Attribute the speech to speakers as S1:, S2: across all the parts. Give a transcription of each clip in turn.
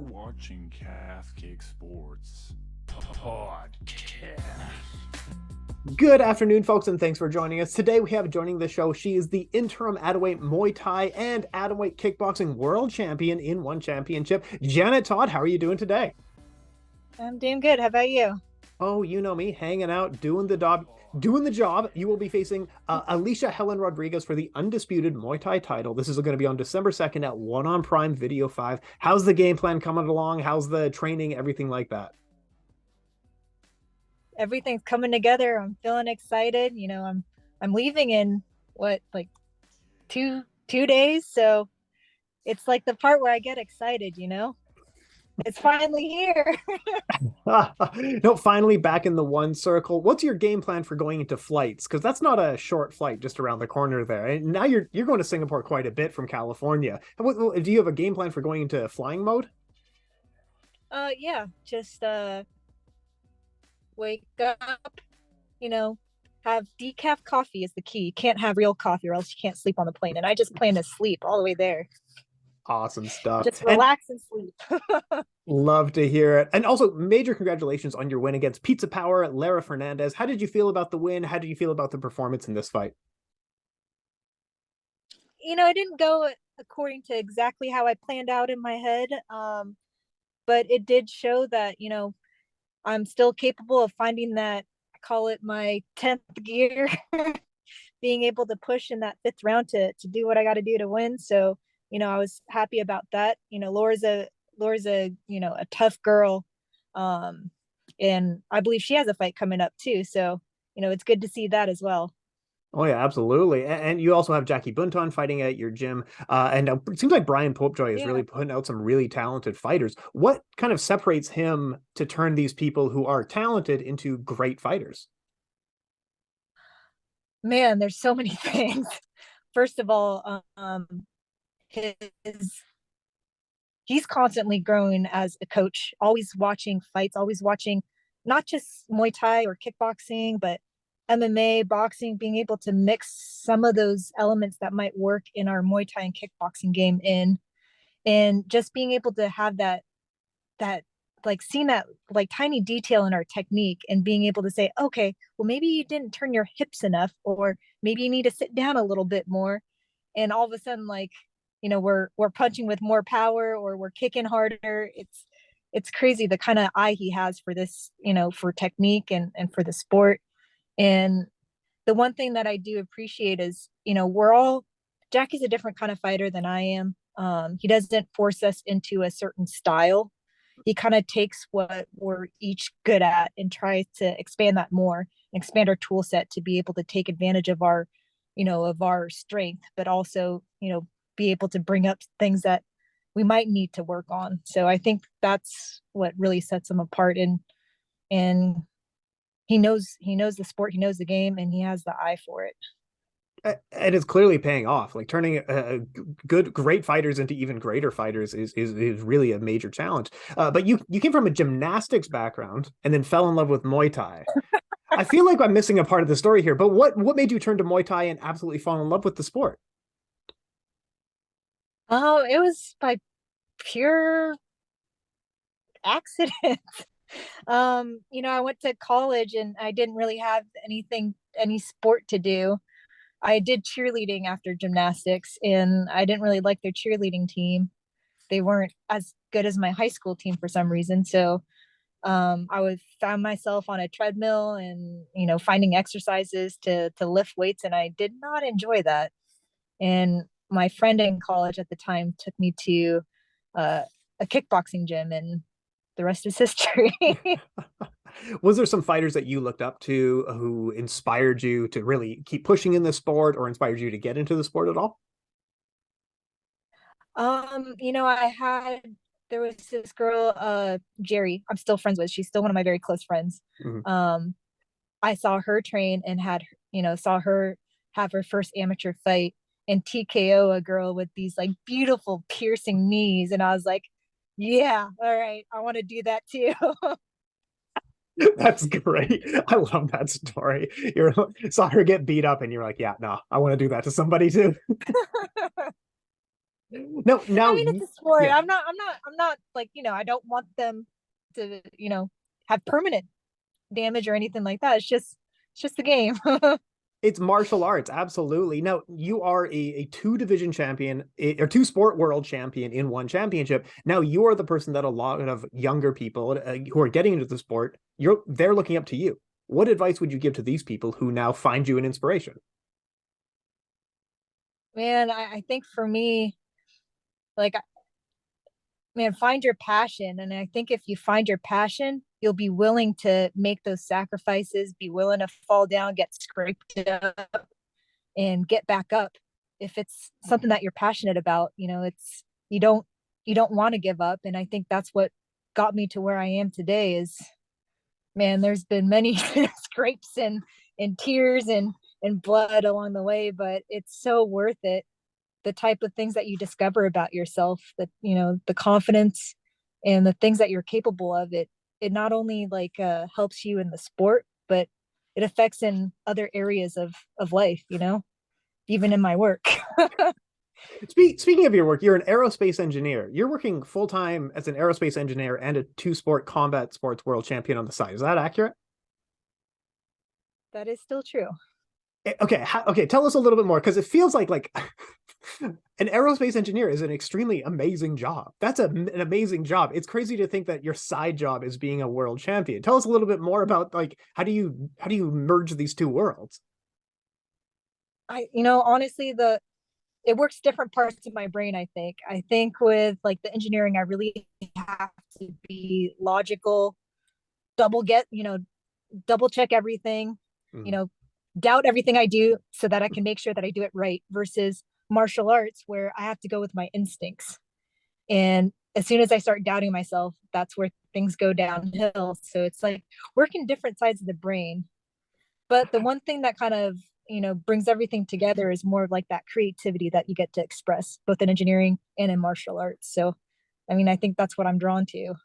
S1: watching Calf Kick Sports Podcast.
S2: Good afternoon, folks, and thanks for joining us. Today we have joining the show, she is the interim Atomweight Muay Thai and Atomweight Kickboxing World Champion in one championship. Janet Todd, how are you doing today?
S3: I'm doing good. How about you?
S2: Oh, you know me, hanging out, doing the job. You will be facing Allycia Hellen Rodrigues for the undisputed Muay Thai title. This is going to be on December 2nd at 1 on Prime Video 5. How's the game plan coming along? How's the training, everything like that?
S3: Everything's coming together. I'm feeling excited. I'm leaving in two days, so it's like the part where I get excited. It's finally here.
S2: No, finally back in the one circle. What's your game plan for going into flights? Because that's not a short flight just around the corner there. And now you're going to Singapore quite a bit from California. Do you have a game plan for going into flying mode?
S3: Yeah, just wake up, have decaf coffee is the key. You can't have real coffee or else you can't sleep on the plane. And I just plan to sleep all the way there.
S2: Awesome stuff.
S3: Just relax and sleep.
S2: Love to hear it. And also, major congratulations on your win against Pizza Power at Lara Fernandez. How did you feel about the win? How did you feel about the performance in this fight?
S3: It didn't go according to exactly how I planned out in my head. But it did show that, I'm still capable of finding that, I call it my 10th gear, being able to push in that 5th round to do what I got to do to win. So, I was happy about that. Laura's a a tough girl. And I believe she has a fight coming up too. So, it's good to see that as well.
S2: Oh, yeah, absolutely. And you also have Jackie Bunton fighting at your gym. And it seems like Brian Popejoy is really putting out some really talented fighters. What kind of separates him to turn these people who are talented into great fighters?
S3: Man, there's so many things. First of all, he's constantly growing as a coach, always watching fights, always watching not just Muay Thai or kickboxing, but MMA, boxing, being able to mix some of those elements that might work in our Muay Thai and kickboxing game and just being able to have that like seeing that like tiny detail in our technique and being able to say, okay, well, maybe you didn't turn your hips enough, or maybe you need to sit down a little bit more. And all of a sudden, we're punching with more power, or we're kicking harder. It's crazy the kind of eye he has for this, for technique and for the sport. And the one thing that I do appreciate is, Jackie's a different kind of fighter than I am. He doesn't force us into a certain style. He kind of takes what we're each good at and tries to expand that more, and expand our tool set to be able to take advantage of our strength, but also, be able to bring up things that we might need to work on. So I think that's what really sets him apart. And he knows the sport, he knows the game, and he has the eye for it.
S2: And it's clearly paying off. Like turning great fighters into even greater fighters is really a major challenge. But you came from a gymnastics background and then fell in love with Muay Thai. I feel like I'm missing a part of the story here, but what made you turn to Muay Thai and absolutely fall in love with the sport?
S3: Oh, it was by pure accident. I went to college and I didn't really have any sport to do. I did cheerleading after gymnastics, and I didn't really like their cheerleading team. They weren't as good as my high school team for some reason. So I found myself on a treadmill and, finding exercises to lift weights, and I did not enjoy that. And my friend in college at the time took me to a kickboxing gym, and the rest is history.
S2: Was there some fighters that you looked up to who inspired you to really keep pushing in the sport, or inspired you to get into the sport at all?
S3: There was this girl, Jerry, I'm still friends with. She's still one of my very close friends.
S2: Mm-hmm.
S3: I saw her train and saw her have her first amateur fight and TKO a girl with these like beautiful piercing knees. And I was like, yeah, all right, I want to do that too.
S2: That's great. I love that story. You saw her get beat up and you're like, yeah, no, I want to do that to somebody too. No,
S3: I
S2: now
S3: mean, it's a sport.
S2: yeah,
S3: I'm not like, I don't want them to, have permanent damage or anything like that. It's just the game.
S2: it's martial arts, absolutely. Now you are a two division champion or two sport world champion in one championship. Now you are the person that a lot of younger people who are getting into the sport, they're looking up to you. What advice would you give to these people who now find you an inspiration?
S3: Man, I think for me, like, man, find your passion. And I think if you find your passion, you'll be willing to make those sacrifices, be willing to fall down, get scraped up, and get back up. If it's something that you're passionate about, it's you don't you don't want to give up. And I think that's what got me to where I am today is, man, there's been many scrapes and tears and blood along the way, but it's so worth it. The type of things that you discover about yourself, that the confidence and the things that you're capable of, it not only like helps you in the sport, but it affects in other areas of life, even in my work.
S2: Speaking of your work, you're an aerospace engineer. You're working full time as an aerospace engineer and a two sport combat sports world champion on the side. Is that accurate?
S3: That is still true.
S2: Okay, okay. Tell us a little bit more because it feels like an aerospace engineer is an extremely amazing job. That's an amazing job. It's crazy to think that your side job is being a world champion. Tell us a little bit more about like how do you merge these two worlds?
S3: Honestly, it works different parts of my brain. I think with like the engineering, I really have to be logical, double get you know double check everything, you
S2: Mm.
S3: know doubt everything I do so that I can make sure that I do it right, versus martial arts where I have to go with my instincts. And as soon as I start doubting myself, that's where things go downhill. So it's like working different sides of the brain. But the one thing that kind of, brings everything together is more of like that creativity that you get to express both in engineering and in martial arts. So, I mean, I think that's what I'm drawn to.
S2: Oh,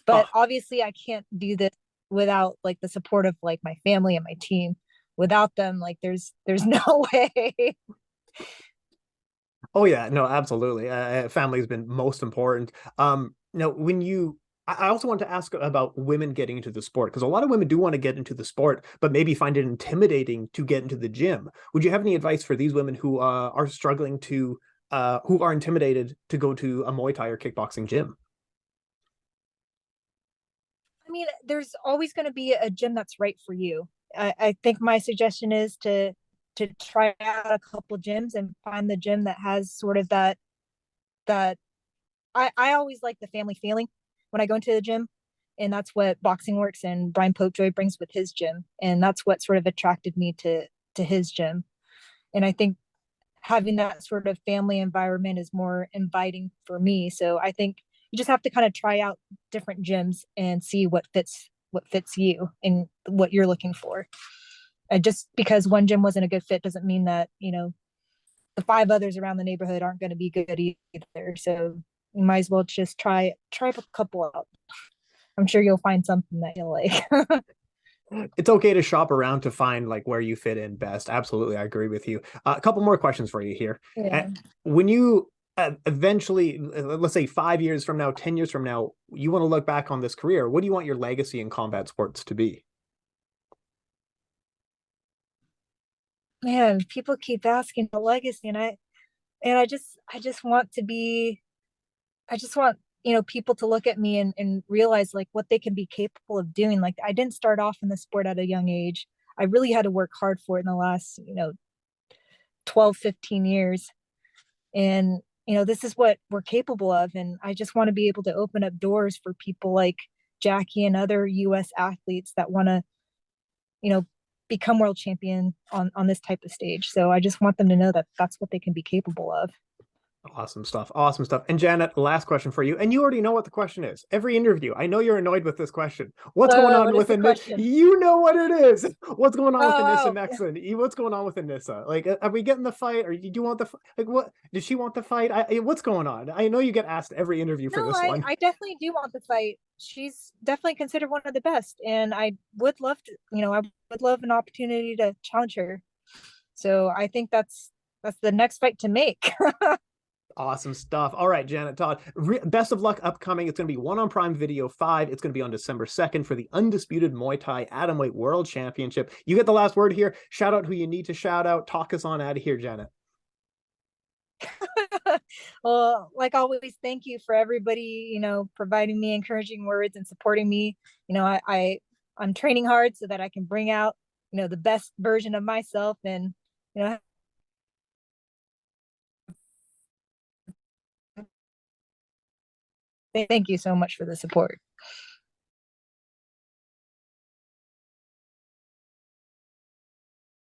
S3: But obviously, I can't do this without like the support of like my family and my team. Without them, like there's no way.
S2: oh yeah, no, absolutely. Family's been most important. Now, I also want to ask about women getting into the sport because a lot of women do want to get into the sport, but maybe find it intimidating to get into the gym. Would you have any advice for these women who are struggling who are intimidated to go to a Muay Thai or kickboxing gym?
S3: I mean, there's always going to be a gym that's right for you. I think my suggestion is to try out a couple gyms and find the gym that has sort of that I always like the family feeling when I go into the gym. And that's what Boxing Works and Brian Popejoy brings with his gym. And that's what sort of attracted me to his gym. And I think having that sort of family environment is more inviting for me. So I think you just have to kind of try out different gyms and see what fits you and what you're looking for. Just because one gym wasn't a good fit doesn't mean that the five others around the neighborhood aren't going to be good either. So you might as well just try a couple out. I'm sure you'll find something that you'll like.
S2: It's okay to shop around to find like where you fit in best. Absolutely, I agree with you. A couple more questions for you here.
S3: Yeah.
S2: When you eventually, let's say 5 years from now, 10 years from now, you want to look back on this career, what do you want your legacy in combat sports to be?
S3: Man, people keep asking the legacy, and I just want to be I just want, people to look at me and realize like what they can be capable of doing. Like I didn't start off in the sport at a young age. I really had to work hard for it in the last, 12, 15 years. And, this is what we're capable of. And I just want to be able to open up doors for people like Jackie and other US athletes that want to, you know, become world champion on this type of stage. So I just want them to know that that's what they can be capable of.
S2: Awesome stuff. Awesome stuff. And Janet, last question for you. And you already know what the question is. Every interview, I know you're annoyed with this question. What's going on
S3: What is
S2: with
S3: the
S2: Anissa?
S3: question?
S2: You know what it is. What's going on with Anissa
S3: Oh,
S2: Nexon? What's going on with Anissa? Like, are we getting the fight? Or do you want the like? What did she want the fight? What's going on? I know you get asked every interview for
S3: no,
S2: this one.
S3: I definitely do want the fight. She's definitely considered one of the best, and I would love to, I would love an opportunity to challenge her. So I think that's the next fight to make.
S2: Awesome stuff. All right, Janet, Todd, best of luck upcoming. It's going to be one on Prime Video 5. It's going to be on December 2nd for the undisputed Muay Thai Atomweight World Championship. You get the last word here. Shout out who you need to shout out. Talk us on out of here, Janet.
S3: Well, like always, thank you for everybody, providing me encouraging words and supporting me. I'm training hard so that I can bring out, the best version of myself, and, thank you so much for the support.